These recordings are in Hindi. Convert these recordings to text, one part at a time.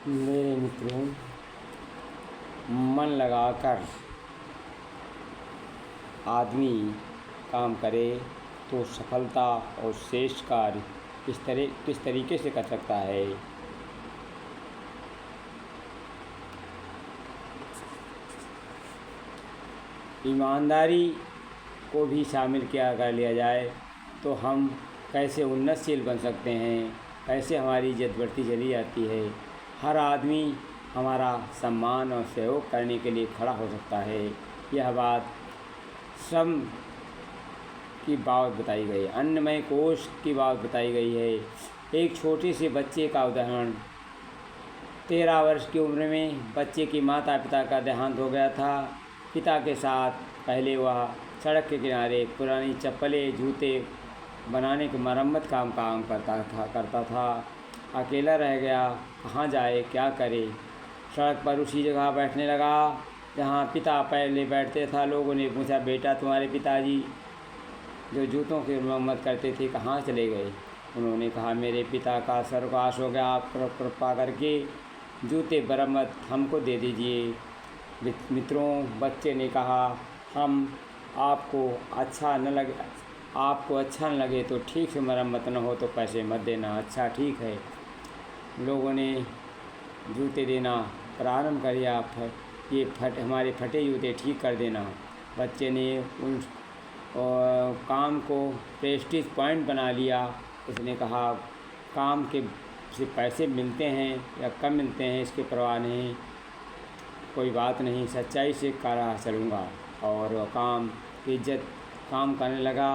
मेरे मित्रों, मन लगाकर आदमी काम करे तो सफलता और श्रेष्ठ कार्य किस तरीके से कर सकता है। ईमानदारी को भी शामिल किया कर लिया जाए तो हम कैसे उन्नतशील बन सकते हैं, कैसे हमारी इज्जत बढ़ती चली जाती है। हर आदमी हमारा सम्मान और सहयोग करने के लिए खड़ा हो सकता है। यह बात श्रम की बात बताई गई, अन्नमय कोश की बात बताई गई है। एक छोटे से बच्चे का उदाहरण, 13 वर्ष की उम्र में बच्चे की माता पिता का देहांत हो गया था। पिता के साथ पहले वह सड़क के किनारे पुरानी चप्पलें जूते बनाने के मरम्मत काम करता था। अकेला रह गया, कहाँ जाए क्या करे। सड़क पर उसी जगह बैठने लगा जहाँ पिता पहले बैठते था। लोगों ने पूछा, बेटा तुम्हारे पिताजी जो जूतों की मरम्मत करते थे कहाँ चले गए। उन्होंने कहा, मेरे पिता का स्वर्गवास हो गया, आप कृपा करके जूते मरम्मत हमको दे दीजिए। मित्रों, बच्चे ने कहा, हम आपको अच्छा न लगे तो ठीक से मरम्मत न हो तो पैसे मत देना। अच्छा ठीक है। लोगों ने जूते देना प्रारंभ कर दिया। हमारे फटे जूते ठीक कर देना। बच्चे ने उन काम को प्रेस्टीज पॉइंट बना लिया। उसने कहा, काम के से पैसे मिलते हैं या कम मिलते हैं इसकी परवाह नहीं, कोई बात नहीं, सच्चाई से करा चलूँगा। और काम की इज्जत काम करने लगा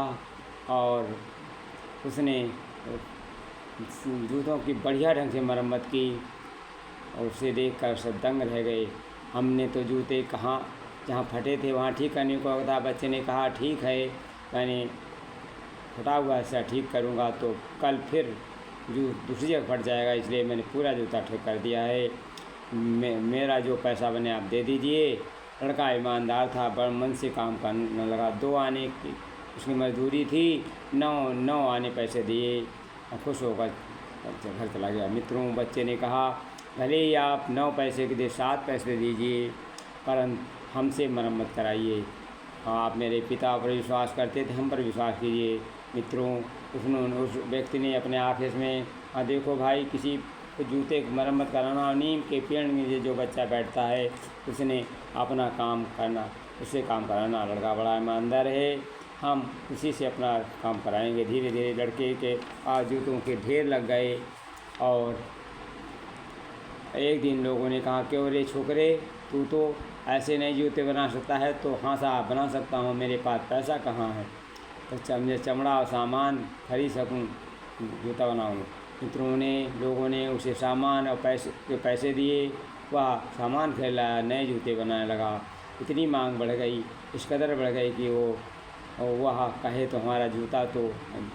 और उसने जूतों की बढ़िया ढंग से मरम्मत की और उसे देखकर सब दंग रह गए। हमने तो जूते कहाँ जहाँ फटे थे वहाँ ठीक करने को था। बच्चे ने कहा, ठीक है, मैंने फटा हुआ ऐसा ठीक करूँगा तो कल फिर दूसरी जगह फट जाएगा, इसलिए मैंने पूरा जूता ठीक कर दिया है। मेरा जो पैसा बने आप दे दीजिए। लड़का ईमानदार था, बड़ मन से काम करने लगा। 2 आने की उसकी मजदूरी थी, 9 आने पैसे दिए और खुश होकर घर चला गया। मित्रों, बच्चे ने कहा, भले ही आप 9 पैसे के दे 7 पैसे दीजिए, परंतु हमसे मरम्मत कराइए। आप मेरे पिता पर विश्वास करते थे, हम पर विश्वास कीजिए। मित्रों, उस व्यक्ति ने अपने ऑफिस में, देखो भाई, किसी जूते की मरम्मत कराना, नीम के पेड़ में जो बच्चा बैठता है उसने अपना काम करना, उससे काम कराना। लड़का बड़ा ईमानदार है, हम उसी से अपना काम कराएंगे। धीरे धीरे लड़के के जूतों के ढेर लग गए और एक दिन लोगों ने कहा, क्यों रे छोकरे, तू तो ऐसे नहीं जूते बना सकता है, तो हाँ साहब बना सकता हूँ, मेरे पास पैसा कहाँ है तो मुझे चमड़ा और सामान खरीद सकूँ, जूता बनाऊँ। मित्रों ने लोगों ने उसे सामान और पैसे दिए, वह सामान खरीद लाया, नए जूते बनाने लगा। इतनी मांग बढ़ गई, इस कदर बढ़ गई कि वह कहे तो हमारा जूता तो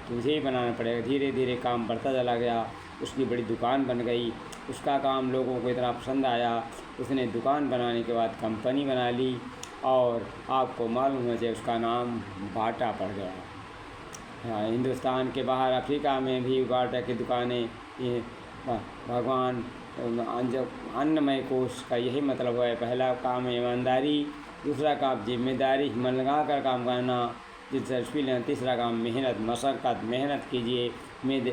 तुझे ही बनाना पड़ेगा। धीरे धीरे काम बढ़ता चला गया। उसकी बड़ी दुकान बन गई। उसका काम लोगों को इतना पसंद आया, उसने दुकान बनाने के बाद कंपनी बना ली और आपको मालूम हो जाए उसका नाम बाटा पड़ गया। हाँ, हिंदुस्तान के बाहर अफ्रीका में भी बाटा की दुकानें। ये भगवान अन्नमय कोश का यही मतलब है। पहला काम है ईमानदारी, दूसरा काम जिम्मेदारी, मन लगा कर काम करना, दिलचस्पी लेना, तीसरा काम मेहनत, मशक्क़त, मेहनत कीजिए,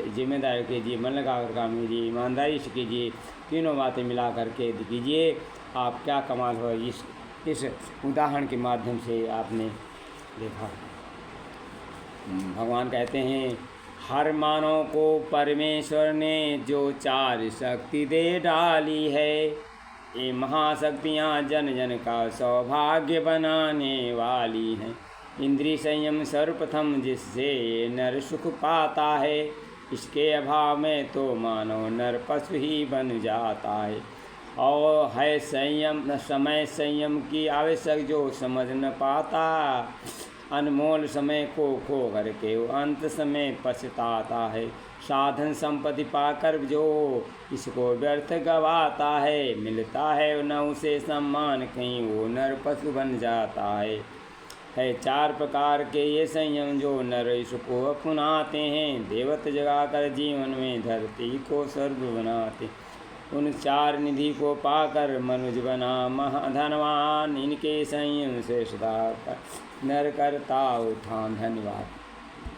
जिम्मेदारी कीजिए, मन लगा कर काम कीजिए, ईमानदारी से कीजिए। तीनों बातें मिला करके कीजिए, आप क्या कमाल हो। इस उदाहरण के माध्यम से आपने देखा। भगवान कहते हैं, हर मानव को परमेश्वर ने जो 4 शक्ति दे डाली है, ये महाशक्तियाँ जन जन का सौभाग्य बनाने वाली हैं। इंद्रिय संयम सर्वप्रथम जिससे नर सुख पाता है, इसके अभाव में तो मानव नर पशु ही बन जाता है। और है संयम, समय संयम की आवश्यक जो समझ न पाता, अनमोल समय को खो करके वो अंत समय पछताता है। साधन संपत्ति पाकर जो इसको व्यर्थ गवाता है, मिलता है न उसे सम्मान कहीं वो नर पशु बन जाता है। 4 प्रकार के ये संयम जो नर इसको अपनाते हैं, देवत जगाकर जीवन में धरती को स्वर्ग बनाते। उन चार निधि को पाकर मनुज बना महाधनवान, इनके संयम से सदा नर करता उत्थान। धन्यवाद।